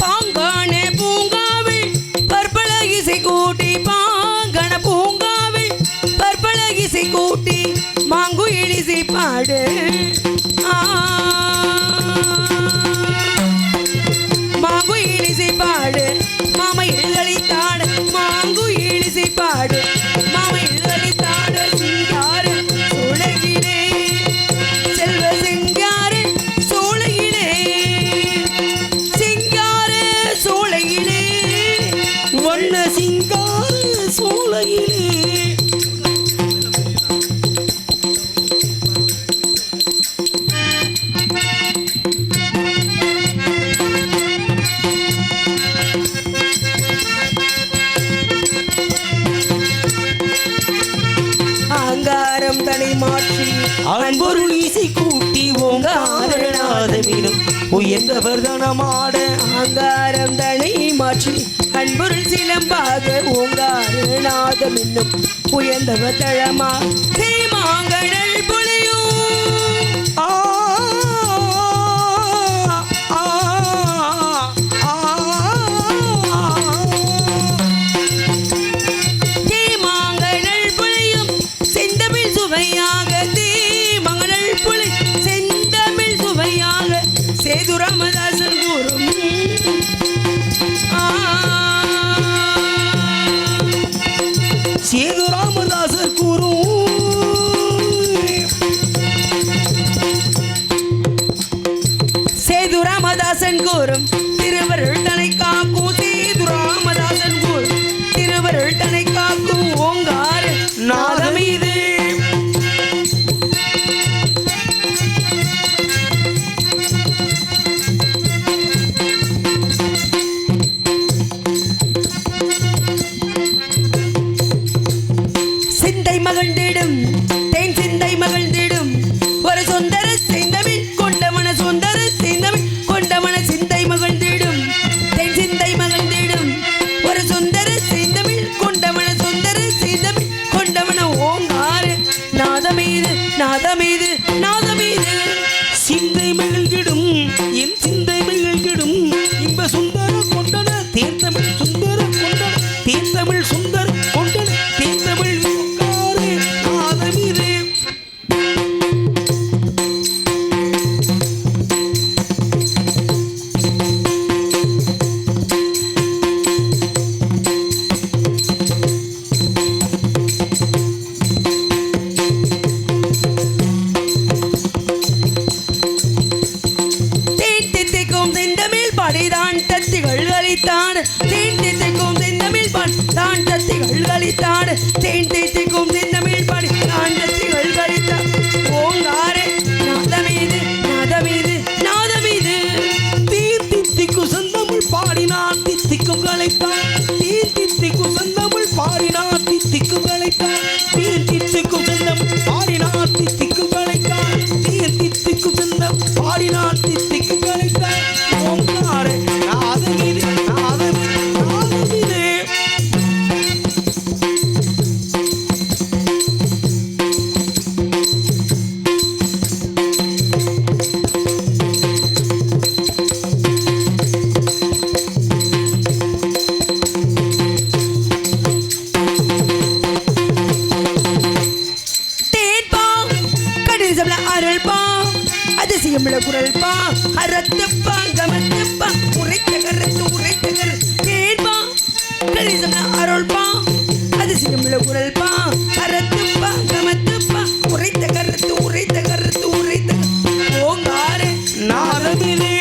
பாங்கான பூங்காவில் பற்பல இசை ஊட்டி பாடு மாங்கு இழிசை பாடு மாமா எழுதளித்தாடு மாங்கு இழிசை பாடு மாமா எழுதளித்தாடு சிங்காரு சோழகிலே செல்வ சிங்காரு சோழகிலே சிங்காரு சோழகிலே வண்ண சிங்காரு சோழகிலே தனை மாற்றி அன்பொருள் இசை கூட்டி ஓங்காரநாதமினும் உயர்ந்தவர் தனமாட அங்காரம் தனை மாற்றி அன்பொருள் சிலம்பாக ஓங்காரநாதமின்னும் உயர்ந்தவர் தளமா தேமாங்கடல் புலியும் ராமதாசன் கூறும் சேது ராமதாசர் கூறும் சேது ராமதாசன் கூறும் திருவருள் தனை காக்கும் சேது ராமதாசன் கூறும் திருவருள் தனை காக்கும் ஓங்கார நாதமீது மகிழ்ந்திடும் தேன் சிந்தை மகிழ்ந்திடும் ஒரு சுந்தர சிந்தமிழ் கொண்டவன சுந்தர சிந்தமிழ் கொண்டவன சிந்தை மகிழ்ந்திடும் தேன் சிந்தை மகிழ்ந்திடும் ஒரு சுந்தர சிந்தமிழ் கொண்டவன சுந்தர சிந்தமிழ் கொண்டவன ஓங்கார நாதமீது நாதமீது நாதமீது சிந்தை மகிழ்ந்திடும் என் சிந்தை மகிழ்ந்திடும் இன்ப சுந்தர கொண்டன தேர்தமிழ் சுந்தர கொண்டன தேர்தமிழ் சுந்தர கொண்டன தேர்தமிழ் படிதான் தத்திகள் கழித்தான் தேன் தித்திக்கும் செந்தமிழ் பாடி தான் தத்திகள் கழித்தான் தேன் தித்திக்கும் செந்தமிழ் பாடி தான் தத்திகள் கழித்தான் ஓங்காரே நாதமீது நாதமீது நாதமீது தீர் தித்திக்கும் செந்தமிழ் பாடினான் தித்திக்கும் கழித்தான் தீர் தித்திக்கும் செந்தமிழ் பாடினான் தித்திக்கும் கழித்தான் தீர் தித்திக்கும் செந்தமிழ் பாடினான் தித்திக்கும் கழித்தான் தீர் தித்திக்கும் செந்தமிழ் பாடினான் தித்திக்கும் கழித்தான் அதிசயமுள்ள குரல் பா அரத்தப்பா கமத்தப்பா உரைத்த கருத்து கேட்பா கரிசன அருள் பா அதிசயமுள்ள குரல் பா அரத்தப்பா கமத்தப்பா உரைத்த கருத்து ஓங்காரே நாதமிலே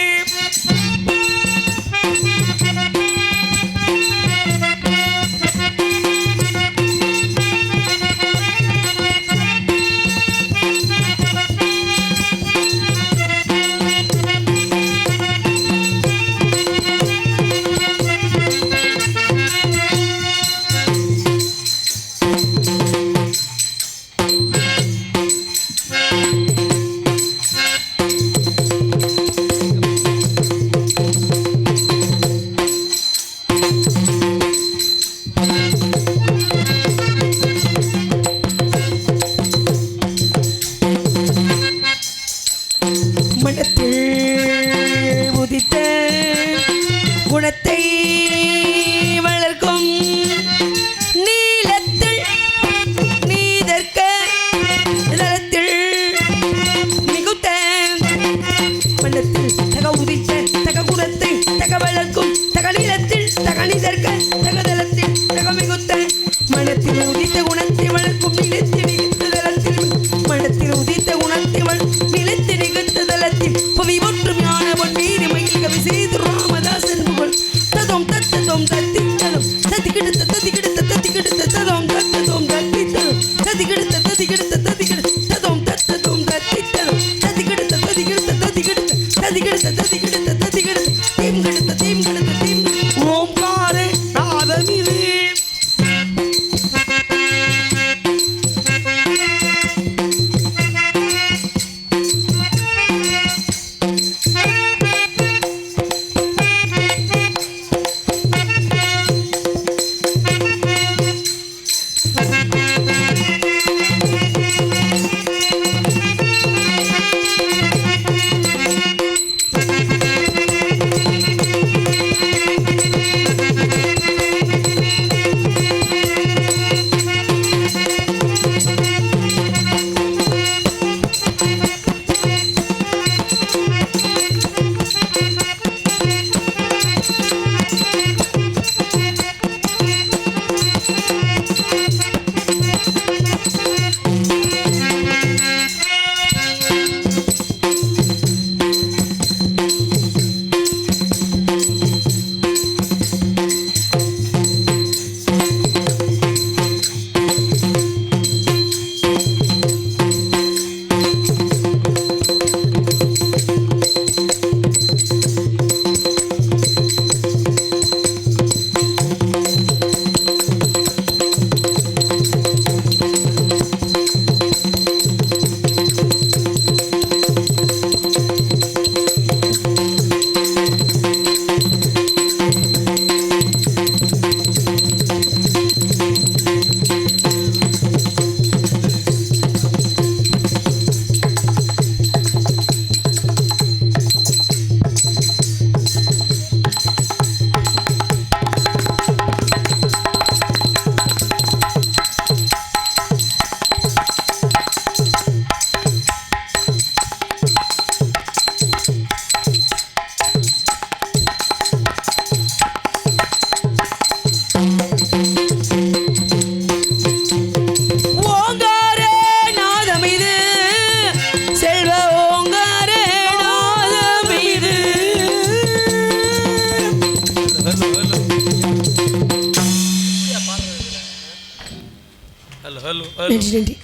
சத்தியவள் நிலத்தி நிகழ்த்த தளத்தில் புவி ஒற்றும் ஞானவன் வீடு மயில் கவி செய்து ராமதாசன் புகழ் ததோம் தத்ததோம் தத்தி ததோம் தத்தி கிடுத்த தத்தி கிடுத்த தத்தி கிடுத்த ததோம் தத்ததோம் தத்தி ததோம் தத்தி கிடுத்த தத்தி கிடுத்த தத்தி கிடுத்த ததோம் தத்ததோம் தத்தி ததோம் தத்தி கிடுத்த தத்தி கிடுத்த தத்தி கிடுத்த தத்தி கிடுத்த தத்தி கிடுத்த தத்தி கிடுத்த தீம் கிடுத்த தீம் கிடுத்த தீம் ஓம்காரே நாதமிரே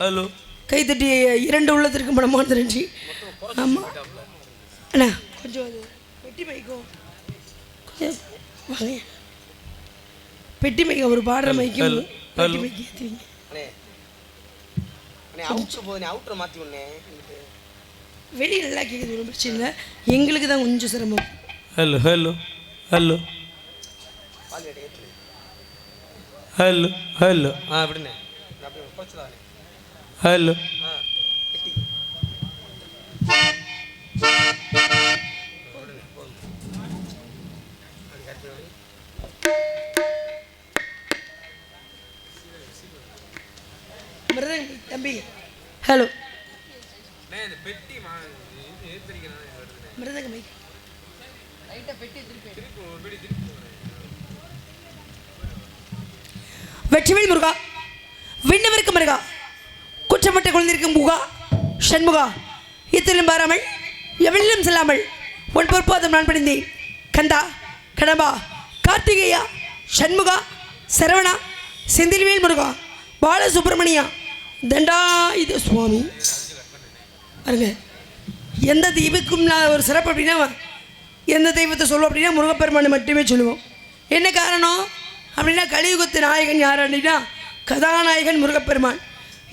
ஹலோ கை தட்டி இரண்டு உள்ளத்திற்கு மனமார்ந்த நன்றி. ஆமாம் அண்ணா கொஞ்சம் அது பெட்டி மைக்கும் கொஞ்சம் வாங்க பெட்டி மைக்க ஒரு பாடுற மைக்கும் பெட்டி மைக்கு ஏற்றுவீங்க வெளியே நல்லா கேட்குது ஒன்றும் பிரச்சனை இல்லை எங்களுக்கு தான் கொஞ்சம் சிரமம். Hello hello hello hello hello அப்படின்னு ஹலோ தம்பி ஹலோ மிருதங்க மைக் வெற்றிவேல் முருகா விண்ணவருக்கு மருகா குற்றப்பட்ட குழந்தைக்கும் முகா ஷண்முகா இத்திலும் பாராமல் எவனிலும் செல்லாமல் உன் பொற்பாதம் நான் பணிந்தேன். கந்தா கடம்பா கார்த்திகேயா ஷண்முகா சரவணா செந்தில்வேல் முருகா பாலசுப்ரமணியா தண்டா இது சுவாமி பாருங்க. எந்த தெய்வக்கும் நான் ஒரு சிறப்பு அப்படின்னா எந்த தெய்வத்தை சொல்லுவோம் அப்படின்னா முருகப்பெருமானை மட்டுமே சொல்லுவோம். என்ன காரணம் அப்படின்னா கலியுகத்து நாயகன் யார் அப்படின்னா கதாநாயகன் முருகப்பெருமான்.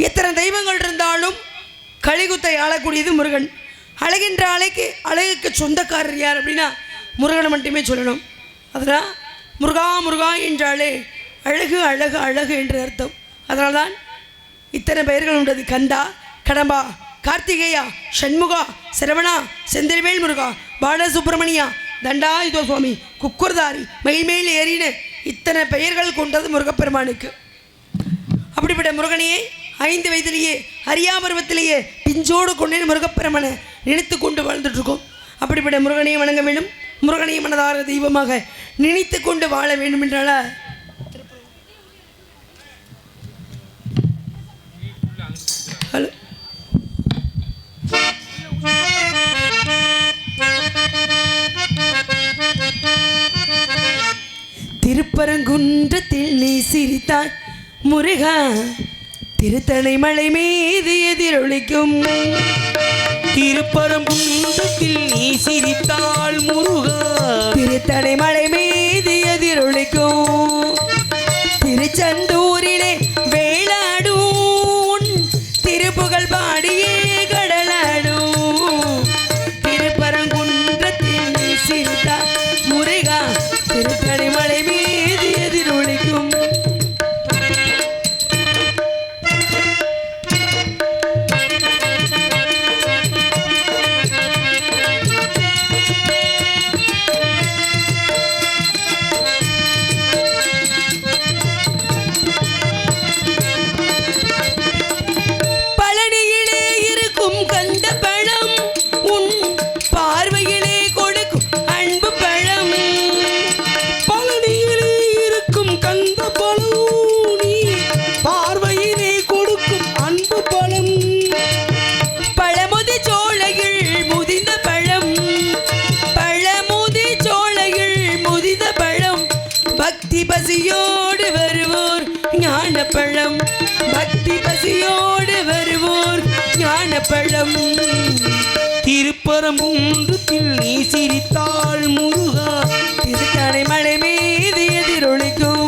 எத்தனை தெய்வங்கள் இருந்தாலும் கலியுகத்தை ஆளக்கூடியது முருகன். அழகின்ற அழகுக்கு சொந்தக்காரர் யார் அப்படின்னா முருகனை மட்டுமே சொல்லணும். அதனால் முருகா முருகா என்றாலே அழகு அழகு அழகு என்று அர்த்தம். அதனால்தான் இத்தனை பெயர்கள் உண்டது. கந்தா கடம்பா கார்த்திகேயா ஷண்முகா சரவணா செந்தில்வேல் முருகா பாலசுப்ரமணியா தண்டா இதோ சுவாமி குக்குர்தாரி மயில்மேல் ஏறின இத்தனை பெயர்கள் கொண்டது முருகப்பெருமானுக்கு. அப்படிப்பட்ட முருகனையே 5 வயதிலேயே அரியாபருவத்திலேயே பிஞ்சோடு கொண்டே முருகப்பெருமனை நினைத்து கொண்டு வாழ்ந்துட்டுருக்கோம். அப்படிப்பட்ட முருகனையை வணங்க வேண்டும். முருகனையை மனதார தெய்வமாக நினைத்து கொண்டு வாழ வேண்டும் என்றால ஹலோ திருப்பரங்குன்றத்தில் நீ சிரித்தாய் முருகா திருத்தணை மலை மீது எதிரொலிக்கும் திருப்பரங்குன்றத்தில் நீ சிரித்தாள் முருகா திருத்தணை மலை மீது எதிரொலிக்கும் திருச்செந்தூரிலே வேளாடும் திருப்புகழ் பாடியே கடலாடும் திருப்பரங்குன்றத்தில் நீ சிரித்தாய் முருகா திருத்தணை மலை மீது எதிரொலிக்கும் பசியோடு வருவோர் ஞானப்பழம் பக்தி பசியோடு வருவோர் ஞானப்பழம் திருப்பரங்குன்றத்தில் நீ சிரித்தாள் முருகா திருத்தணை மலை மீது எதிரொலிக்கும்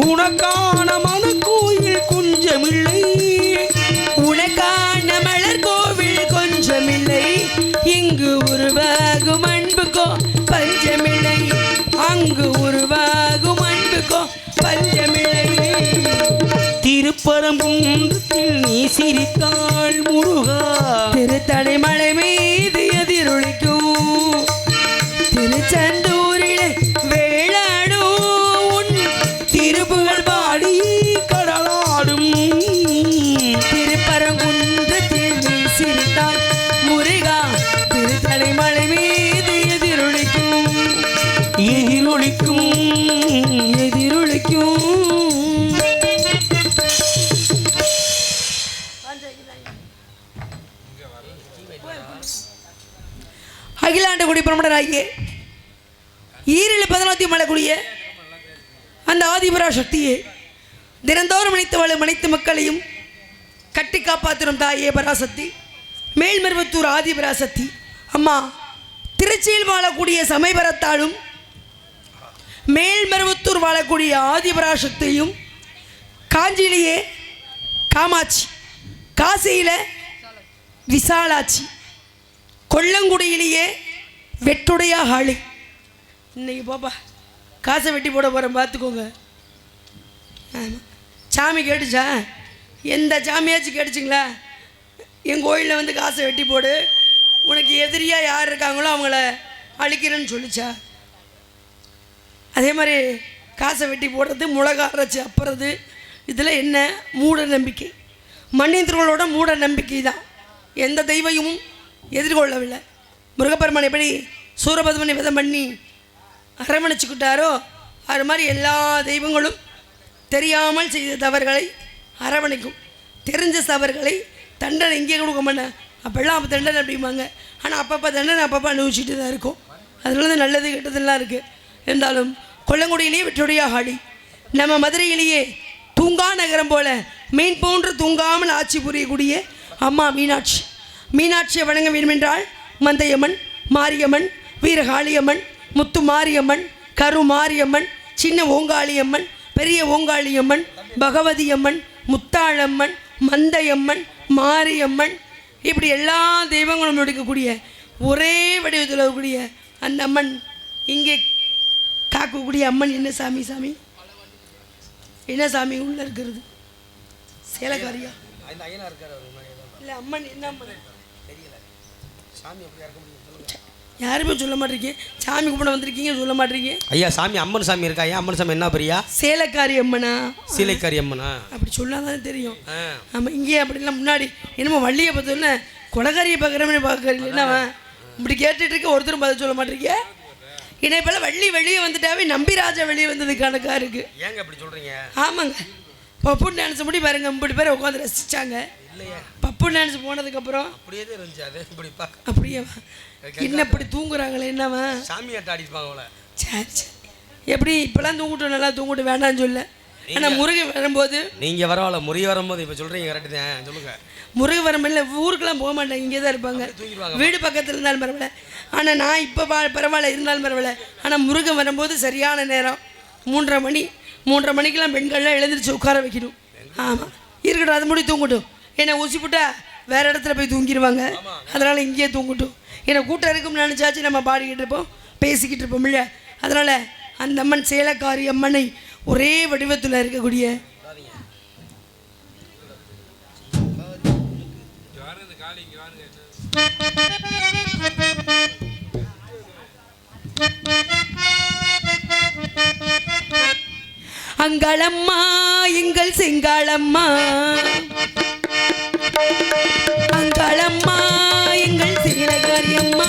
உனக்கான மனக்கோயில் கொஞ்சமில்லை உனக்கான மலர் கோவில் கொஞ்சமில்லை இங்கு உருவாகும் அன்புக்கோ பஞ்சமில்லை அங்கு உருவாகும் அன்புக்கோ பஞ்சமில்லை திருப்பரங்குன்றத்தில் நீ சிரித்தாள் முருகா திருத்தணை மலை மீது எதிரொலிக்கும் திருச்செந்தூரிலே திருப்புகழ் பாடி கடலாடும் திருப்பரங்குன்றத்தில் நீ சிரித்தாய் முருகா திருத்தணை மலை மீது எதிரொலிக்கும் எதிரொலிக்கும் எதிரொலிக்கும் அகிலாண்டகுடி பிரமணராகிய ஈரில் 14 மலைக்குடிய அந்த ஆதிபரா சக்தியே தினந்தோறும் அனைத்து அனைத்து மக்களையும் கட்டி காப்பாற்றும் தாயே பராசக்தி மேல்மருவத்தூர் ஆதிபராசக்தி அம்மா திருச்சியில் வாழக்கூடிய சமயபரத்தாலும் மேல்மருவத்தூர் வாழக்கூடிய ஆதிபராசக்தியும் காஞ்சியிலேயே காமாட்சி காசியில் விசாலாட்சி கொல்லங்குடியிலேயே வெட்டுடையா ஹாளி இன்னைக்கு பாப்பா காசை வெட்டி போட போகிறேன் பார்த்துக்கோங்க ஆமாம் சாமி கேட்டுச்சா எந்த சாமியாச்சும் கேட்டுச்சிங்களா என் கோயிலில் வந்து காசை வெட்டி போடு உனக்கு எதிரியாக யார் இருக்காங்களோ அவங்கள அழிக்கிறேன்னு சொல்லிச்சா அதே மாதிரி காசை வெட்டி போடுறது மிளகா அரைச்சி அப்புறது இதில் என்ன மூட நம்பிக்கை மன்னியர்களோட மூட நம்பிக்கை தான் எந்த தெய்வமும் எதிர்கொள்ளவில்லை முருகப்பெருமான் எப்படி சூரபத்மனை விதம் பண்ணி அரவணைச்சிக்கிட்டாரோ அது மாதிரி எல்லா தெய்வங்களும் தெரியாமல் செய்த தவறுகளை அரவணைக்கும் தெரிஞ்ச தவறுகளை தண்டனை இங்கே கொடுக்க மாட்டேன் அப்போல்லாம் அப்போ தண்டனை அப்படிம்பாங்க ஆனால் அப்பப்போ தண்டனை அப்பப்போ அனுபவிச்சுட்டு தான் இருக்கும் அதில் வந்து நல்லது கெட்டதெல்லாம் இருக்குது இருந்தாலும் கொல்லங்குடியிலேயே வெற்றுடைய ஆடி நம்ம மதுரையிலேயே தூங்கா நகரம் போல மீன் போன்று தூங்காமல் ஆட்சி புரியக்கூடிய அம்மா மீனாட்சி மீனாட்சியை வணங்க வேண்டுமென்றால் மந்தையம்மன் மாரியம்மன் வீரகாளியம்மன் முத்து மாரியம்மன் கரு மாரியம்மன் சின்ன ஓங்காளியம்மன் பெரிய ஓங்காளியம்மன் பகவதி அம்மன் முத்தாளம்மன் மந்தையம்மன் மாரியம்மன் இப்படி எல்லா தெய்வங்களும் எடுக்கக்கூடிய ஒரே வடிவத்தில் இருக்கக்கூடிய அந்த அம்மன் இங்கே காக்கக்கூடிய அம்மன் என்ன சாமி சாமி என்ன சாமி உள்ளே இருக்கிறது சேலக்காரியா இல்லை அம்மன் என்ன அம்மன் தெரியல சாமி எப்படி இருக்க முடியும் யாருமே சொல்ல மாட்டீங்க. சாமி கும்பிட வந்திருக்கீங்க சொல்ல மாட்டீங்க. ஐயா சாமி அம்மன் சாமி இருக்கா? ஐயா அம்மன் சாமி என்ன பெரியா? சேலக்காரி அம்மனா? சீலைக்காரி அம்மனா? அப்படி சொன்னாதான் தெரியும். ஆமாம், இங்கேயே அப்படிலாம் முன்னாடி என்னமோ வள்ளியை பார்த்தோன்னே கொலகாரியை பார்க்குறமே பார்க்குறீங்க. என்னவன் இப்படி கேட்டுட்டு இருக்க, ஒருத்தரும் பதில் சொல்ல மாட்டீங்க. என்னை இப்போல்லாம் வள்ளி வெளியே வந்துட்டாவே நம்பிராஜா வெளியே வந்தது கணக்காக இருக்குது. ஏங்க அப்படி சொல்கிறீங்க? ஆமாங்க, பப்புன்னு நினச்ச முடி பாருங்க, 50 பேர் உட்காந்து ரசிச்சாங்க. இல்லையா பப்புன்னு நினச்சி போனதுக்கப்புறம் அப்படியே தான் இருந்துச்சு. அது இப்படி பார்க்க அப்படியே என்ன இப்படி தூங்குறாங்களே என்னவா? சாமி ஆட்ட ஆடிப்பாங்க அவளை. சரி சரி, எப்படி இப்போலாம் தூங்கட்டும், நல்லா தூங்கட்டும், வேண்டாம்னு சொல்ல. ஆனால் முருகன் வரும்போது நீங்கள் பரவாயில்ல, முருகி வரும்போது இப்போ சொல்கிறீங்க கரெக்டு தான். சொல்லுங்கள். முருகன் வரும்போது ஊருக்கெல்லாம் போக மாட்டாங்க, இங்கே தான் இருப்பாங்க. வீடு பக்கத்தில் இருந்தாலும் பரவாயில்ல. ஆனால் நான் இப்போ பரவாயில்ல இருந்தாலும் பரவாயில்ல. ஆனால் முருகன் வரும்போது சரியான நேரம் 3:30 மணிக்கெல்லாம் பெண்கள்லாம் எழுந்திரிச்சு உட்கார வைக்கணும். ஆமாம், இருக்கட்டும், அது முடி தூங்கட்டும். என்னை ஊசி போட்டா வேறு இடத்துல போய் தூங்கிடுவாங்க. அதனால் இங்கேயே தூங்கட்டும். என்னை கூட்டம் இருக்கும்னு நினச்சாச்சு நம்ம பாடிக்கிட்டு இருப்போம், பேசிக்கிட்டு இருப்போம் இல்லையா? அதனால் அந்த அம்மன் சேலக்காரி அம்மனை ஒரே வடிவத்தில் இருக்கக்கூடிய அங்காளம்மா எங்கள் செங்காளம்மா, அங்காளம்மா எங்கள் சேலக்காரி அம்மா,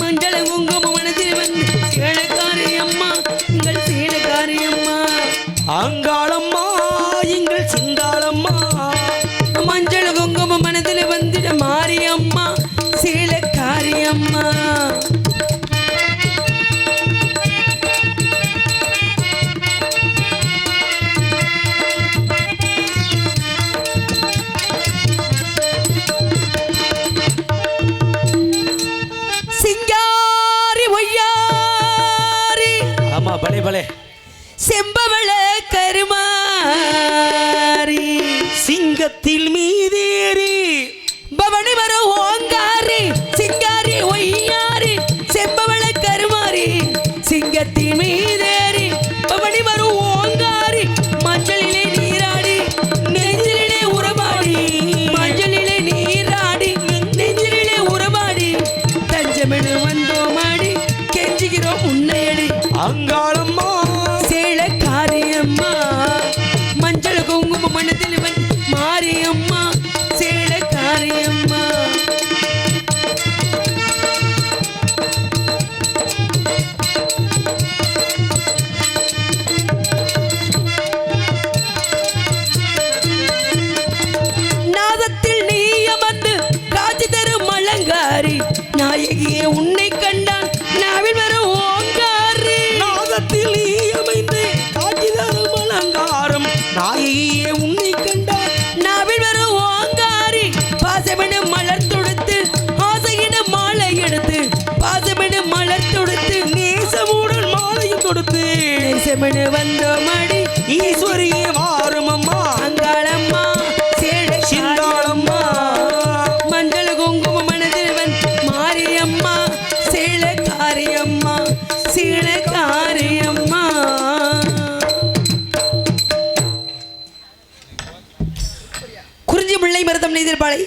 மஞ்சள குங்குமம் மனதில் வந்து சேலக்காரி அம்மா எங்கள் சேலக்காரி அம்மா. அங்காளம்மா எங்கள் சிங்காளம்மா, மஞ்சள குங்குமம் மனதில் வந்துட மாரியம்மா சேலக்காரி அம்மா. பலே பலே செம்பவள கருமாரி, சிங்கத்தில் மீதேறி பவனி வர ஓங்காரி, சிங்காரி ஒய்யாரி, செம்பவள கருமாரி, சிங்கத்தின் மீதேறி பவனி வர ஓங்காரி, மஞ்சளிலே நீராடி நெஞ்சிலே உறவாடி, மஞ்சளிலே நீராடி நெஞ்சிலே உறவாடி, தஞ்சமெனு வந்தோமாடி கெஞ்சுகிறோம் உன்னையடி. அங்காளம்மா சேலக்காரி அம்மா, மஞ்சள் குங்குமம் மனதில் மாரியம்மா சேலக்காரி அம்மா. நாதத்தில் நீ அமர்ந்து காட்சி தரும் அலங்காரி, நாயகியே உன்னை கண்டால் நாவில் வரும் ஓங்காரி. நாதத்தில் நீ அமைந்து காட்சி தரும் அலங்காரம், நாயகியே உன்னை கண்டால் நாவில் வரும் ஓங்காரி, பாசமென மலர் தொடுத்து ஆசையின மாலை எடுத்து, பாசமென மலர் தொடுத்து நேசமுடன் மாலையும் கொடுத்து, நேசமென வந்தோமடி ஈஸ்வரியே வாரும் அம்மா அங்காளம்மா சிங்காளம்மா, மஞ்சள் குங்குமம் மனதில் மாரியம்மா சேலக்காரி அம்மா சேலக்காரி அம்மா. குறிஞ்சி முல்லை மருதம் நெய்தற்பாலை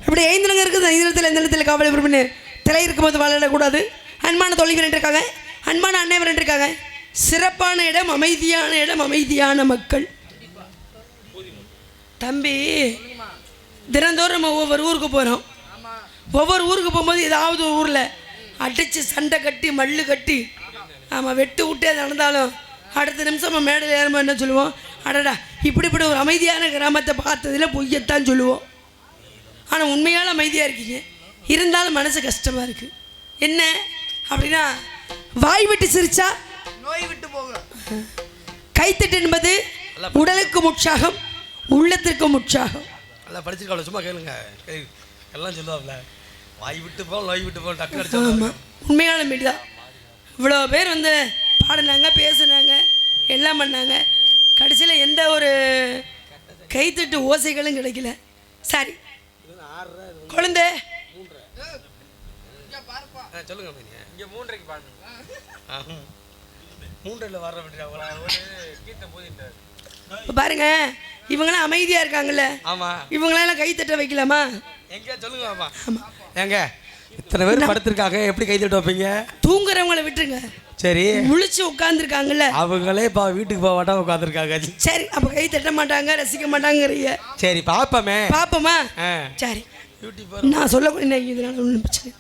அப்படி 5 நிலங்க இருக்குது. 5 நிலத்தில் எந்த நிலத்தில் காவல் விரும்பினு திரை இருக்கும்போது வாழக்கூடாது. அன்பான தொழில் இருக்காங்க, அன்பான அன்னைவர் இருக்காங்க. சிறப்பான இடம், அமைதியான இடம், அமைதியான மக்கள். தம்பி, தினந்தோறும் நம்ம ஒவ்வொரு ஊருக்கு போகிறோம். ஒவ்வொரு ஊருக்கு போகும்போது ஏதாவது ஒரு ஊரில் அடித்து சண்டை கட்டி மல்லு கட்டி ஆமாம் வெட்டு விட்டே நடந்தாலும் அடுத்த நிமிஷம் நம்ம மேடையில் ஏறும்போது என்ன சொல்லுவோம்? அடடா, இப்படி ஒரு அமைதியான கிராமத்தை பார்த்ததில் பொய்யத்தான் சொல்லுவோம். ஆனால் உண்மையான அமைதியாக இருக்கீங்க, இருந்தாலும் மனசு கஷ்டமாக இருக்குது. என்ன அப்படின்னா, வாய் விட்டு சிரிச்சா நோய் விட்டு போகும். கைத்தட்டு என்பது உடலுக்கு உற்சாகம், உள்ளத்திற்கு உற்சாகம். நல்லா படிச்சிருக்காள், சும்மா கேளுங்க, எல்லாம் சொல்லுவாப்ல. வாய் விட்டு போ, நோய் விட்டு போ, டக்கு அடிச்சு. ஆமாம், உண்மையான மீடியா. இவ்வளோ பேர் வந்து பாடினாங்க, பேசுனாங்க, எல்லாம் பண்ணாங்க. கடைசியில் எந்த ஒரு கைத்தட்டு ஓசைகளும் கிடைக்கல. சரி குழந்தை சொல்லுங்க, இங்கே 3:30 பாடுங்க. 3:00 வர்ற பாருங்க, இவங்களாம் அமைதியாக இருக்காங்கல்ல. ஆமாம், இவங்களாம் கைத்தட்ட வைக்கலாமா? எங்க சொல்லுங்க. ஆமாம், எங்க இத்தனை பேர் படுத்திருக்காங்க, எப்படி கை தட்டு வைப்பீங்க? தூங்குறவங்கள விட்டுருங்க, சரி முழிச்சு உட்காந்துருக்காங்கல்ல அவங்களே வீட்டுக்கு போக மாட்டா உட்காந்துருக்காங்க. சரி அப்ப கை தட்ட மாட்டாங்க, ரசிக்க மாட்டாங்கறீங்க. சரி பாப்பமே, பாப்போமா? சரி நான் சொல்லக்கூடிய இதனால ஒன்றும் பிரச்சனை.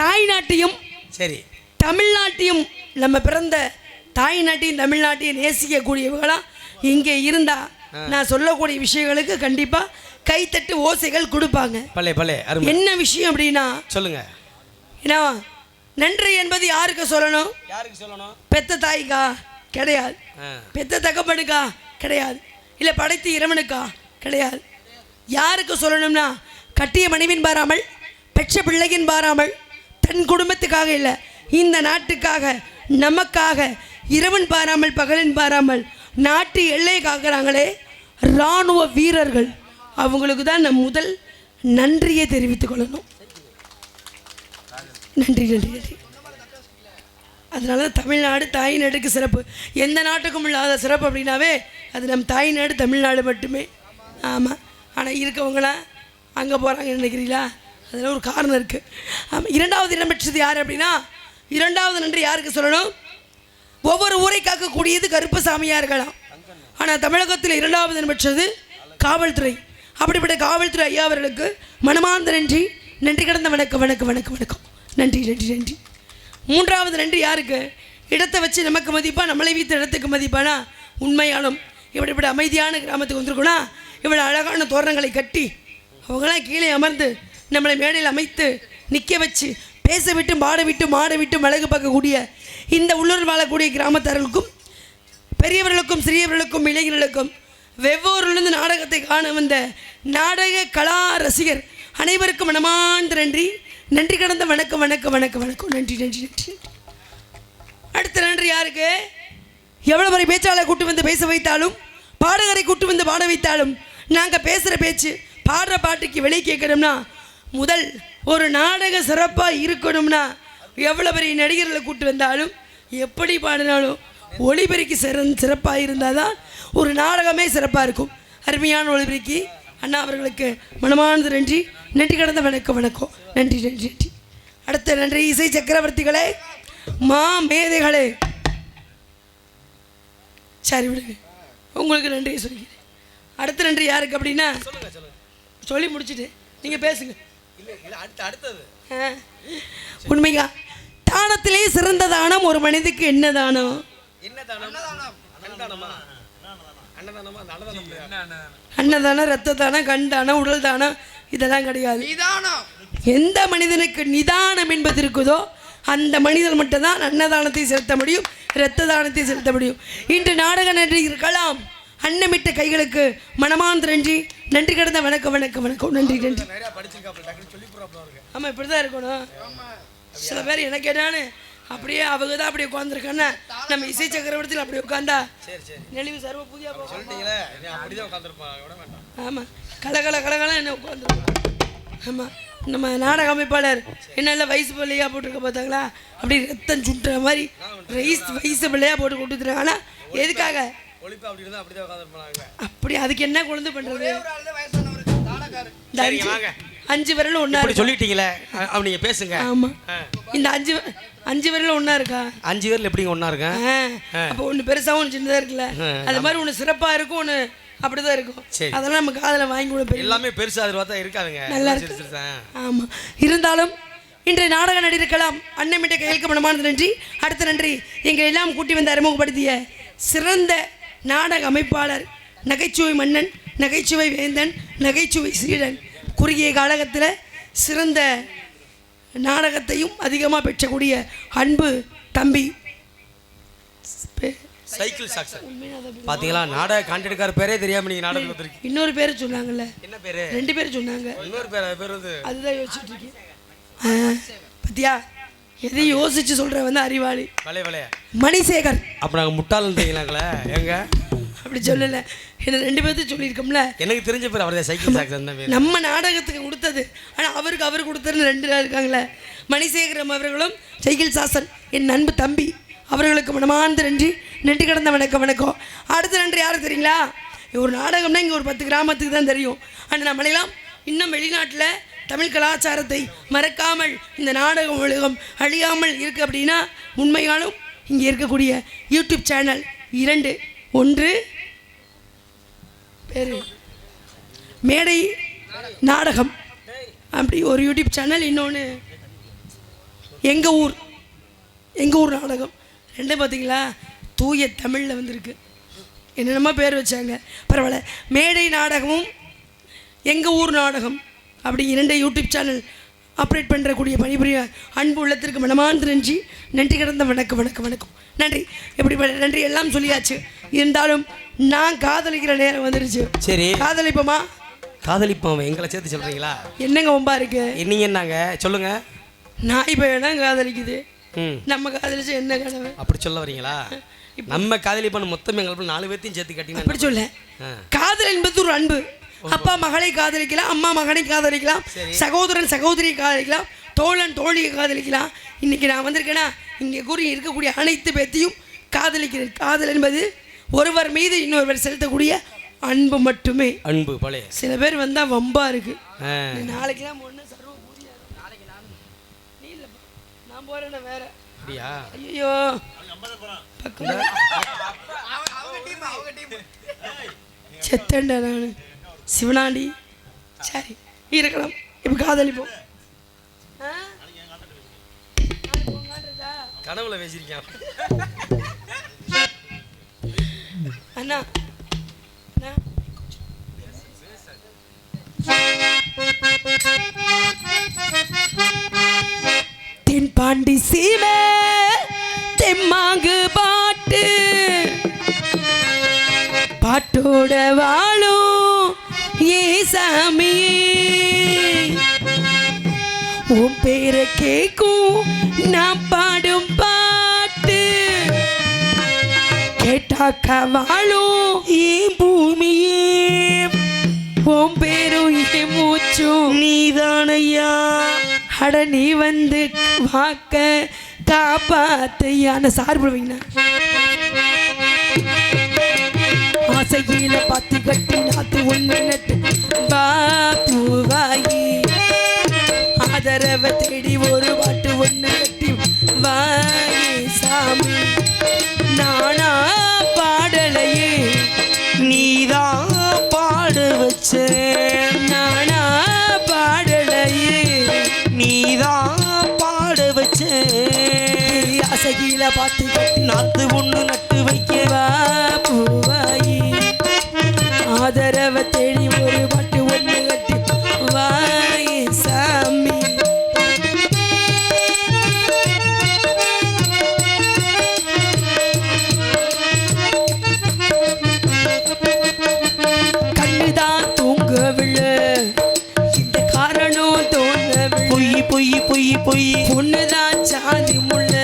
தாய் நாட்டையும் சரி தமிழ்நாட்டையும், நம்ம பிறந்த தாய் நாட்டையும் தமிழ்நாட்டையும் நேசிக்கக்கூடியவங்களாம் இங்கே இருந்தா நான் சொல்லக்கூடிய விஷயங்களுக்கு கண்டிப்பா கைத்தட்டு ஓசைகள் கொடுப்பாங்க. என்ன விஷயம் அப்படின்னா சொல்லுங்க. ஏன்னா நன்றி என்பது யாருக்கு சொல்லணும்? யாருக்கு சொல்லணும்? பெத்த தாய்க்கா கிடையாது, பெத்த தகப்பனுக்கா கிடையாது, இல்லை படைத்து இறைவனுக்கா கிடையாது. யாருக்கு சொல்லணும்னா கட்டிய மனைவின் பாராமல், பெற்ற பிள்ளையின் பாராமல், தன் குடும்பத்துக்காக இல்லை, இந்த நாட்டுக்காக, நமக்காக இரவன் பாராமல் பகலின் பாராமல் நாட்டு எல்லை காக்கிறாங்களே இராணுவ வீரர்கள், அவங்களுக்கு தான் நம் முதல் நன்றியை தெரிவித்துக் கொள்ளணும். நன்றி நன்றி நன்றி. அதனால தான் தமிழ்நாடு தாய் நாட்டுக்கு சிறப்பு. எந்த நாட்டுக்கும் இல்லாத சிறப்பு அப்படின்னாவே அது நம் தாய் நாடு தமிழ்நாடு மட்டுமே. ஆமாம். ஆனால் இருக்கவங்களாம் அங்கே போகிறாங்கன்னு நினைக்கிறீங்களா? அதில் ஒரு காரணம் இருக்குது. ஆமாம். இரண்டாவது இடம் பெற்றது யார் அப்படின்னா, இரண்டாவது நன்றி யாருக்கு சொல்லணும்? ஒவ்வொரு ஊரை காக்கக்கூடியது கருப்பசாமியார்களாம். ஆனால் தமிழகத்தில் இரண்டாவது இடம் பெற்றது காவல்துறை. அப்படிப்பட்ட காவல்துறை ஐயா அவர்களுக்கு மனமார்ந்த நன்றி, நன்றி கடந்த வணக்கம் வணக்கம் வணக்கம் வணக்கம். நன்றி நன்றி நன்றி. மூன்றாவது நன்றி யாருக்கு? இடத்தை வச்சு நமக்கு மதிப்பா, நம்மளை வீட்டு இடத்துக்கு மதிப்பானா உண்மையாலும் இப்படி அமைதியான கிராமத்துக்கு வந்திருக்கோன்னா இவ்வளோ அழகான தோரணங்களை கட்டி அவங்களாம் கீழே அமர்ந்து நம்மளை மேடையில் அமைத்து நிற்க வச்சு பேச விட்டு மாட விட்டு மாட விட்டு மழகு பார்க்கக்கூடிய இந்த உள்ளூர் வாழக்கூடிய கிராமத்தார்களுக்கும் பெரியவர்களுக்கும் சிறியவர்களுக்கும் இளைஞர்களுக்கும் வெவ்வேறுலேருந்து நாடகத்தை காண வந்த நாடக கலா ரசிகர் அனைவருக்கும் மனமார்ந்த நன்றி, நன்றி கடந்த வணக்கம் வணக்கம் வணக்கம் வணக்கம். நன்றி நன்றி நன்றி. அடுத்த நன்றி யாருக்கு? எவ்வளோ பெரிய பேச்சாளரை கூட்டு வந்து பேச வைத்தாலும், பாடகரை கூட்டு வந்து பாட வைத்தாலும், நாங்கள் பேசுகிற பேச்சு பாடுற பாட்டுக்கு வெளியே கேட்கணும்னா, முதல் ஒரு நாடக சிறப்பாக இருக்கணும்னா எவ்வளோ பெரிய நடிகர்களை கூட்டு வந்தாலும் எப்படி பாடினாலும் ஒளிபெருக்கி சிறப்பாக இருந்தால் தான் ஒரு நாடகமே சிறப்பாக இருக்கும். அருமையான ஒளிபெருக்கி அண்ணா அவர்களுக்கு மனமார்ந்த நன்றி, நன்றி கடந்த வணக்கம் வணக்கம். நன்றி நன்றி நன்றி. அடுத்த நன்றி இசை சக்கரவர்த்திகளே, மா மேதைகளே. சரி விடுங்க, உங்களுக்கு நன்றியை சொல்லிக்கிறேன். அடுத்த நன்றி யாருக்கு அப்படின்னா சொல்லி முடிச்சுட்டு நீங்கள் பேசுங்க. உண்மையா தானத்திலே சிறந்த தானம் ஒரு மனிதனுக்கு என்ன தானம்? அன்னதானம், ரத்த தானம், கண் தானம், உடல் தானம் இதெல்லாம் கிடையாது. எந்த மனிதனுக்கு நிதானம் என்பது இருக்குதோ அந்த மனிதன் மட்டும்தான் அன்னதானத்தை செலுத்த முடியும், இரத்த தானத்தை செலுத்த முடியும். இன்று நாடக நன்றி இருக்கலாம், அன்னமிட்ட கைகளுக்கு மனமார்ந்த நன்றி, நன்றி கடந்த வணக்கம் வணக்கம் வணக்கம். நன்றி நன்றி. ஆமாம், இப்படி தான் இருக்கணும். சில பேர் எனக்கு என்னன்னு அப்படியே அவங்க தான் அப்படியே உட்காந்துருக்கானே, நம்ம இசை சக்கரவர்த்தியில் அப்படி உட்காந்தா நெளிவு சர்வ புதியா ஆமாம் கலகல கலகலாம் என்ன உட்காந்துருக்கோம். ஆமாம், நம்ம நாடக அமைப்பாளர் என்னெல்லாம் வயசு பிள்ளையாக போட்டிருக்க பார்த்தாங்களா, அப்படி ரத்தம் சுட்டுற மாதிரி வயசு பிள்ளையாக போட்டு கொடுத்துருக்காங்க. ஆனால் எதுக்காக அப்படி? அதுக்கு என்ன குழந்தை பண்ணுறது? 5 விரலும் ஒன்றா சொல்லிட்டீங்களே, நீங்க பேசுங்க. ஆமாம், இந்த 5 விரலும் ஒன்றா இருக்கா? 5 விரல் எப்படிங்க ஒன்றா இருக்கா? அப்போ ஒன்று பெருசாகவும் ஒன்று சின்னதாக இருக்குல்ல, அது மாதிரி ஒன்று சிறப்பாக இருக்கும், ஒன்று அப்படிதான் இருக்கும். அதெல்லாம் நம்ம காதில் வாங்கி கூட எல்லாமே பெருசாக பார்த்தா இருக்காதுங்க, நல்லா இருக்கு. ஆமாம், இருந்தாலும் இன்றைய நாடக நடிகர்களாம் அன்னமிட்ட கையெழுக்க மனமானது நன்றி. அடுத்த நன்றி எங்கள் எல்லாம் கூட்டி வந்து அறிமுகப்படுத்திய சிறந்த நாடக அமைப்பாளர், நகைச்சுவை மன்னன், நகைச்சுவை வேந்தன், நகைச்சுவை சீடன், குறுகிய காலகத்தில் சிறந்த நாடகத்தையும் அதிகமாக பெற்றக்கூடிய அன்பு தம்பி சைக்கிள் சாக்ஸ். பாத்தீங்களா, நாடக கான்ட்ராக்டர் பேரே தெரியாம நீங்க நாடகம் வந்துருக்கு. இன்னொரு பேர் சொன்னாங்கல்ல, என்ன பேரு? 2 பேர் சொன்னாங்க. இன்னொரு பேர் வந்து அதுதான் யோசிச்சுட்டு இருக்கேன். பத்தியா, எதையும் யோசிச்சு சொல்ற வந்து அறிவாளி மணிசேகர். அப்ப நாங்க முட்டாளன்றீங்களாங்களே, எங்க அப்படி சொல்லல, என்ன 2 பேர்த்து சொல்லியிருக்கோம்ல. எனக்கு தெரிஞ்ச பேர் அவரே சைக்கிள் சாக்ஸ் தான் பேர். நம்ம நாடகத்துக்கு கொடுத்தது, ஆனால் அவர் கொடுத்ததுன்னு 2 பேர் இருக்காங்களே. மணிசேகரம் அவர்களும் சைக்கிள் சாசன் என் அன்பு தம்பி அவர்களுக்கு மனமார்ந்த நன்றி, நன்றி கடந்த வணக்கம் வணக்கம். அடுத்த நன்றி யாருக்கு தெரியுங்களா? ஒரு நாடகம்னா இங்கே ஒரு 10 கிராமத்துக்கு தான் தெரியும். ஆனால் நம்மளெல்லாம் இன்னும் வெளிநாட்டில் தமிழ் கலாச்சாரத்தை மறக்காமல் இந்த நாடக உலகம் அழியாமல் இருக்குது அப்படின்னா உண்மையாலும் இங்கே இருக்கக்கூடிய யூடியூப் சேனல் 2 ஒன்று பேர் மேடை நாடகம் அப்படி ஒரு யூடியூப் சேனல், இன்னொன்று எங்கள் ஊர் நாடகம் 2 பார்த்தீங்களா தூய தமிழில் வந்திருக்கு. என்னென்னமோ பேர் வச்சாங்க, பரவாயில்ல. மேடை நாடகமும் எங்கள் ஊர் நாடகம் அப்படி 2 யூடியூப் சேனல் ஆப்ரேட் பண்ணுறக்கூடிய பணிபுரிய அன்பு உள்ளத்திற்கு மனமார்ந்த நன்றி கிடந்த வணக்கம். நன்றி. எப்படி நன்றி எல்லாம் சொல்லியாச்சு. இருந்தாலும் நான் காதலிக்கிற நேரம் வந்துருச்சு. சரி, காதலிப்போமா? காதலிப்போம். எங்களை சேர்த்து சொல்கிறீங்களா? என்னங்க ஒம்பா இருக்கு? நீங்கள் என்னங்க சொல்லுங்க. நான் இப்போ என்ன காதலிக்குது, நம்ம காதலிச்சு என்ன கனவு அப்படி சொல்ல வரீங்களா? நம்ம காதலிப்பான மொத்தம் எங்களுக்கு 4 பேர்த்தையும் சேர்த்து கட்டிங்க அப்படி சொல்ல. காதல் என்பது ஒரு அன்பு. அப்பா மகளை காதலிக்கலாம், அம்மா மகனை காதலிக்கலாம், சகோதரன் சகோதரியை காதலிக்கலாம், தோழன் தோழியை காதலிக்கலாம். இன்னைக்கு நான் வந்திருக்கேன்னா இங்கே இருக்கக்கூடிய அனைத்து பேர்த்தையும் காதலிக்கிறேன். காதல் என்பது ஒருவர் மீது இன்னொருவர் செலுத்தக்கூடிய அன்பு மட்டுமே. அன்பு பழைய சில பேர் வந்தால் வம்பா இருக்கு. நாளைக்கெல்லாம் ஒன்று சர்வ பூஜை, நாளைக்கு நீ இல்லை நான் போறேன்னா வேற. அப்படியா? ஐயோ செத்தண்டா நான் சிவனாண்டி. சரி இருக்கலாம். இப்போ காதலிப்போம். கனவுல பேசியிருக்கேன் அண்ணா. தென்பாண்டி சீமை தெம்மாங்கு பாட்டோட வாழும் ஏ சாமி, உன் பேரை கேட்கும் நான் பாடும் பாட்டு கேட்டாக்கா வாழும் ஏன் பூமியே, உன் பேரும் ஏன் மூச்சும் நீதானையா. அட நீ வந்து வாக்க காப்பாத்தையான சார்புவீங்கண்ணா. ஆசையில பாத்தி கட்டி நாத்து ஒன்று நட்டு வா பூவாயி, ஆதரவை தேடி ஒரு பாட்டு ஒன்று கட்டி வாயே சாமி. நானா பாடலையே நீதான் பாட வச்ச, நானா பாடலையே நீதான் பாட வச்ச. அசகில பாத்தி கட்டி நாத்து ஒன்று நட்டு வைக்க வா பூவாயி, ஆதரவை தேடி ஒரு பாட்டு ஒன்று கட்டி வாயே சாமி. கண்ணுதான் தூங்கவில்லை, இந்த காரணம் தோணவில்லை. பொய் பொண்ணுதான் சாதி முள்ள,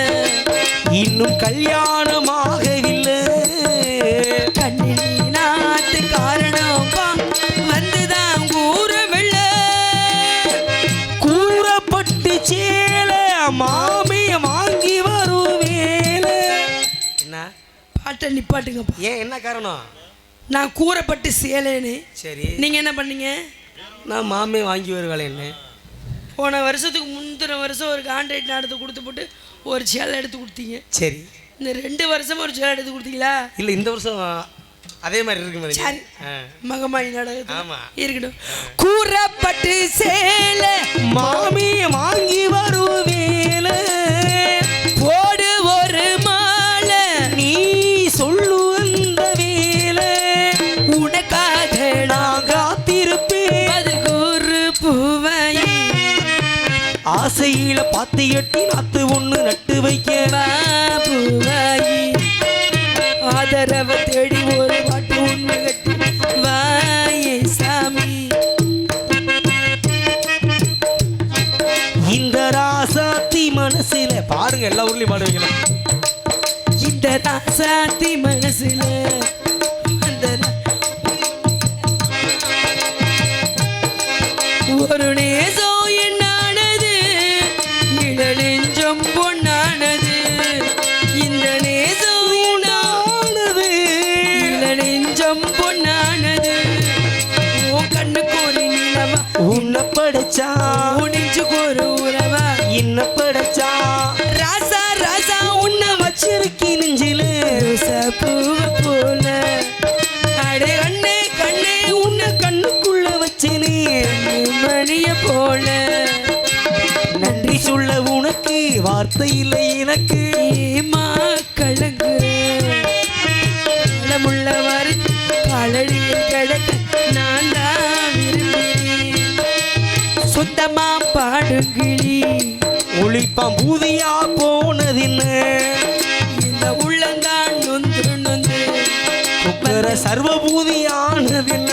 இன்னும் கல்யாணமாகவில்லை. கண்ணில் நாத்து காரணம் வந்துதான் கூறவில்லை. கூறப்பட்டு சேல மாமிய வாங்கி வரும் வேலை. என்ன பாட்டை நிப்பாட்டுங்கப்பா. ஏன் என்ன காரணம்? நான் கூறப்பட்டு சேலேன்னு. சரி, நீங்க என்ன பண்ணீங்க? நான் மாமே வாங்கி வருவேன். என்ன போன வருஷத்துக்கு முந்தின வருஷம் ஒரு கான்ட்ராக்ட் நடத்து கொடுத்து போட்டு ஒரு சேலை எடுத்து கொடுத்தீங்க. சரி, இந்த 2 வருஷமா ஒரு சேலை எடுத்து கொடுத்தீங்களா? இல்லை இந்த வருஷம் அதே மாதிரி இருக்கு. சரி, மகமாயி நாடகம் ஆமா இருக்கட்டும். கூறப்பட்டு சேலை மாமிய வாங்கி வரும் வேலை, போடு ஒரு மாலை நீ சொல்லு அந்த வேலை, உனக்காக நான் காத்திருப்பேன். பதில் கூறு பூவாயி, ஆசையில பாத்தி எட்டி நாத்து ஒன்று நட்டு வைக்க வா பூவாயி, ஆதரவை தேடி ஒரு பாட்டு ஒன்று கட்டி வாயே சாமி. இந்த ராசாத்தி மனசுல பாருங்க, எல்லா ஊர்லயும் பாடுவீங்களா? இந்த ராசாத்தி மனசுல ஒரு நேசம் என்னானது, இளநெஞ்சம் பொன்னானது. இந்த நேசம் என்னானது, இளநெஞ்சம் பொன்னானது. உன் கண்ணுக்கு ஒரு நிலவா, உன் உன்னை படைச்சா நெஞ்சுக்கு ஒரு உறவா என்ன படைச்சா ராசா ராசா உன்னை வச்சிருக்கி நெஞ்சில பூவ போல அடே கண்ணே கண்ணே உன்னை கண்ணுக்குள்ள வச்சேனே மணிய போல நன்றி சொல்ல உனக்கு வார்த்தை இல்லை எனக்கு ஏமா கலங்குள்ள வரை காலடியில் கிடக்க நான் தான் விரும்பினேன் சொந்தமா பாடுகிளி ஒளிப்பாம் பூதியா போனதின்ன இந்த உள்ளந்தான் நொந்து நொந்து குக்கர சர்வபூதியானதின்ன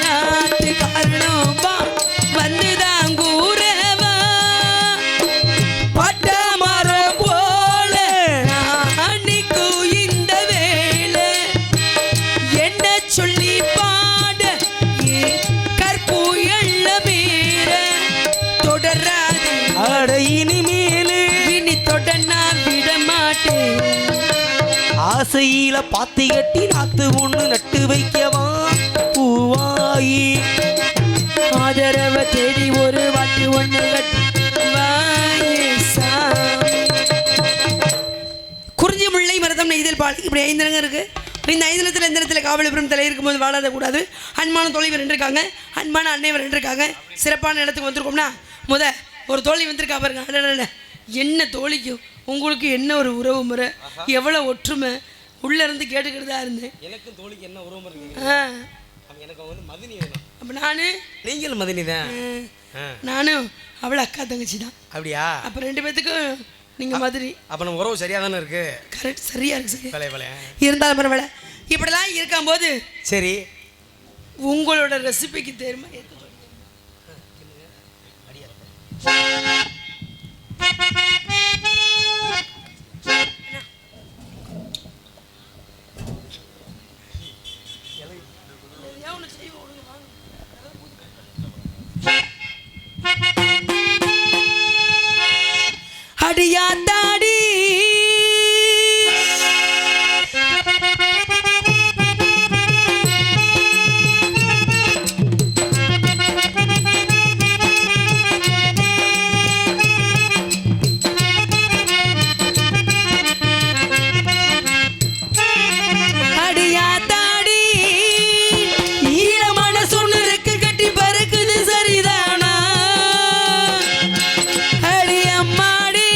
நாட்டு காரணம் வந்துதான் கூறவா பட்ட மரம் போல அன்னைக்கு இந்த வேளை என்ன சொல்லி பாட கற்பு எள்ள மீற தொடராது அட இனிமேலு இனி தொட நான் விட மாட்டேன் ஆசையில பாத்தி கட்டி நாத்து ஒண்ணு நட்டு வைக்கவா பூவாயி ஆதரவ தேடி ஒரு வாட்டி ஒண்ணு கட்டி வாயே சாமி. குறிஞ்சி முல்லை மருதம் நெய்தல் பால் இப்படி 5 இடங்க இருக்கு. இந்த 5 இடத்துல எந்த இடத்துல காவலிபுரம் தலை இருக்கும்போது வாழாத கூடாது. அன்பான தோழிவர் ரெண்டு இருக்காங்க, அன்பான அன்னைவர் ரெண்டு இருக்காங்க. சிறப்பான இடத்துக்கு வந்திருக்கோம்னா ஒரு தோழி வந்திருக்கா பாருங்க. அடடட என்ன தோழிக்கும் உங்களுக்கு என்ன ஒரு உறவு முறை, எவ்வளோ ஒற்றுமை உள்ள இருந்து கேட்டுக்கிட்டு தான் இருந்தேன். எனக்கும் தோழிக்கு என்ன உறவு முறை? எனக்கு வந்து மதினி வேணும். அப்போ நானு நீங்களும் மதினி தான். நானும் அவளை அக்கா தங்கச்சி தான். அப்படியா? அப்போ 2 பேத்துக்கும் நீங்கள் மாதிரி. அப்போ நம்ம உறவு சரியாக தானே இருக்கு? கரெக்ட், சரியா இருக்கு. சரி பழைய இருந்தாலும் பரவாயில்ல. இப்படிலாம் இருக்கும்போது சரி உங்களோட ரெசிபிக்கு தெரியுமா? அடியா தாடி அடியா தாடி ஈரமான சொன்னு ரெக்க கட்டி பறக்குது சரிதானா? அடியம்மாடி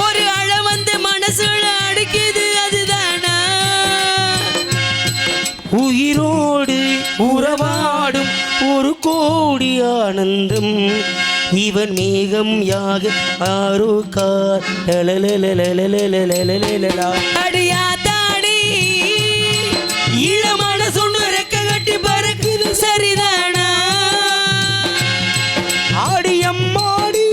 ஒரு அழ வந்து மனசுல அடிக்குது அதுதானா? உயிரோடு உறவாடும் ஒரு கோடி ஆனந்தம் இவன் மேகம் யாக ஆரோ கார். அடியா தாடி ஈழமான சொன்னு ரெக்க கட்டி பறக்குது சரிதானா? ஆடி அம்மாடி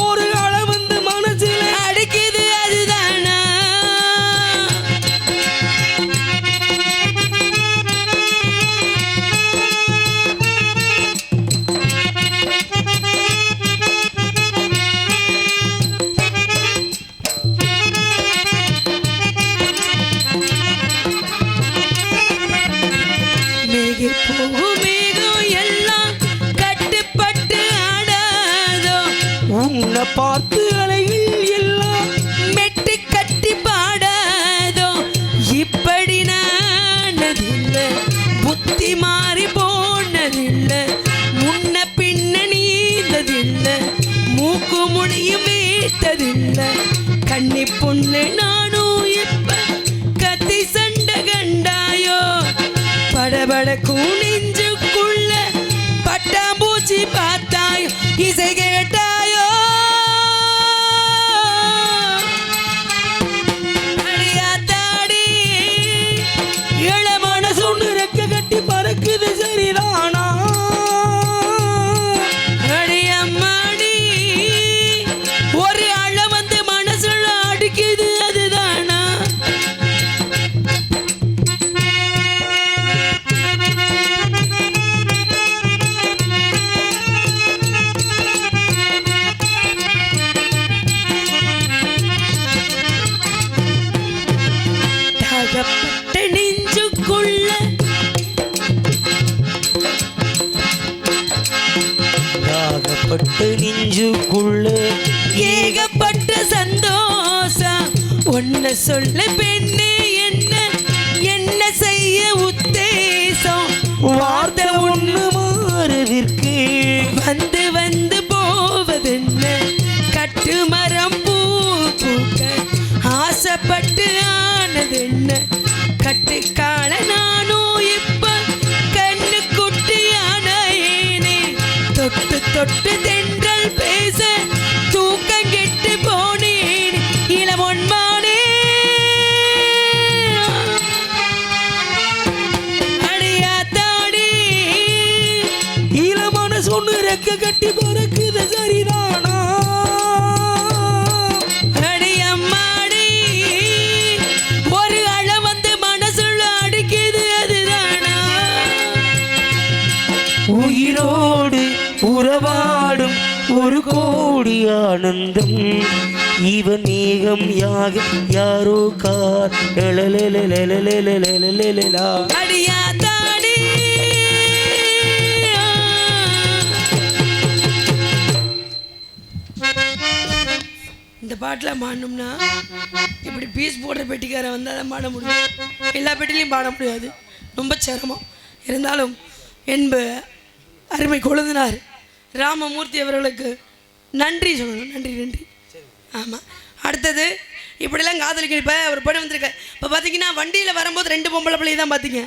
ஒரு அழ வந்து மனசுல அடிக்குது அதுதானா? மேகம் எல்லாம் கட்டுப்பட்டு ஆடாதோ, உன்னை பார்த்து அலைகள் எல்லாம் மெட்டி கட்டி பாடாதோ. இப்படி நானதில்லை, புத்தி மாறி போனதில்லை, முன்ன பின்ன நீந்ததில்லை, மூக்கு முடியும் வீட்டதில்லை. கண்ணி பொண்ணு நானும் இப்ப கத்தி சண்டை கண்டாயோ, படபடக்கும் நெஞ்சுக்குள்ள பட்டாம்பூச்சி பார்த்தாயோ, இசை கேட்டாயோ. அடியாத்தாடி இளமான சொன்னு ரெக்க கட்டி பறக்குது சரிதானா? அடியம்மாடி ஒரு அழ வந்து மனசுல அடிக்குது அதுதானா? ஏகப்பட்ட நெஞ்சுக்குள்ள ஏகப்பட்ட சந்தோஷம் ஒன்ன சொல்ல பெண்ணே என்ன என்ன செய்ய உத்தேசம் வார்த்தை ஒண்ணு மாறுவிற்கு வந்து வந்து போவதென்ன கட்டு மரம் பூ பூக்க ஆசைப்பட்டு ஆனதென்ன கட்டுக்கால நானும் இப்ப கண்ணு குட்டியான ஏனே தொட்டு தொட்டு தென்றல் பேச தூக்கம் கெட்டு போனேன் இளமொன்மானே அடியாத்தாடி இளமான சொன்னு ரெக்க கட்டி பறக்குது சரிதானா அடியம்மாடி ஒரு அழ வந்து மனசுள்ள அடிக்குது அதுதானா உயிரோடு உறவாடும் ஒரு கோடி ஆனந்தம் இவன் மேகம் யாக யாரோ கார் எழலெலலெலலெலலெலலெலலா. அடியாத்தாடி இந்த பாட்டில் பாடணும்னா இப்படி பீஸ் போடுற பெட்டிக்காரன் வந்தால் தான் பாட முடியும். எல்லா பெட்டிலையும் பாட முடியாது, ரொம்ப சிரமம். இருந்தாலும் என்ப அருமை கொழுந்தினார் ராமமூர்த்தி அவர்களுக்கு நன்றி சொல்லணும். நன்றி நன்றி. ஆமாம், அடுத்தது இப்படிலாம் காதலிக்க. இப்போ ஒரு படம் வந்திருக்க. இப்போ பார்த்தீங்கன்னா வண்டியில் வரும்போது 2 பொம்பளை பிள்ளையை தான் பார்த்தீங்க.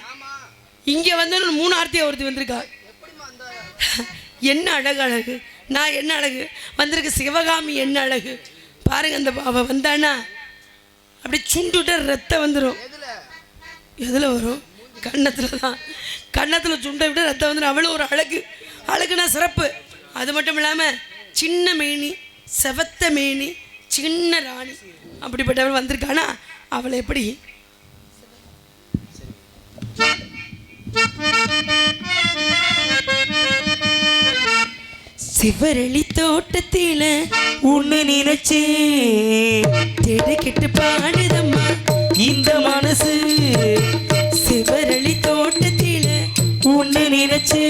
இங்கே வந்து 3 ஆர்த்தியாக ஒருத்தி வந்திருக்கா. என்ன அழகு அழகு, நான் என்ன அழகு வந்திருக்கு. சிவகாமி என்ன அழகு பாருங்க. அந்த அவள் வந்தானா அப்படி சுண்டுவிட்ட ரத்தம் வந்துடும். எதில் வரும்? கன்னத்தில் தான். கன்னத்தில் சுண்டை விட்டு ரத்தம் வந்துடும். அவ்வளோ ஒரு அழகு. அழகுனா சிறப்பு. அது மட்டும் இல்லாமல் சின்ன மேனி, செவத்த மேனி, சின்ன ராணி, அப்படிப்பட்டவள் வந்திருக்கானா. அவளை எப்படி சிவரளி தோட்டத்தில உன்னை நினைச்சே திடுக்கிட்டு பாடுதம்மா இந்த மனசு. சிவரளி தோட்டத்தில உன்னை நினைச்சே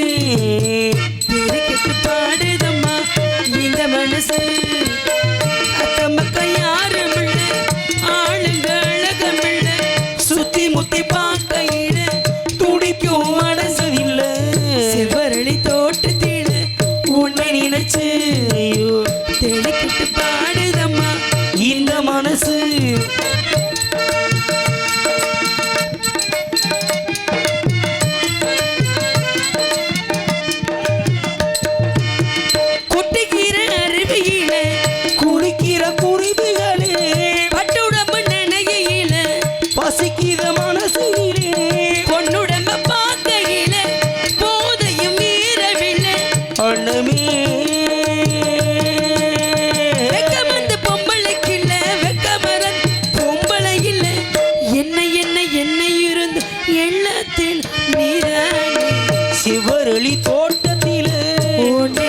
திடுக்கிட்டு பாடுதம்மா இந்த மனசு. அக்கம் பக்கம் யாரும் இல்ல, ஆளுங்க அழகம் இல்ல, சுத்தி முத்தி பார்க்கையில துடிக்கும் மனசு இல்லை. சிவரளி தோட்டத்தில உன்னை நினைச்சே திடுக்கிட்டு பாடுதம்மா இந்த மனசு. குட்டிக்கிற அருவியில குளிக்கிற குருவிகளே பட்டுடம்பு நினைகையில பசிக்கிற மனசிலே பொன்னுடம்ப பார்க்கையில போதையும் மீறவில்லை. அண்ணமே வெக்கமந்து பொம்பளைக்கு இல்ல, வெக்கமரன் பொம்பளை இல்ல. என்ன என்ன என்ன இருந்து எல்லாத்தில் நீதானே. சிவரளி தோட்டத்திலே உன்னை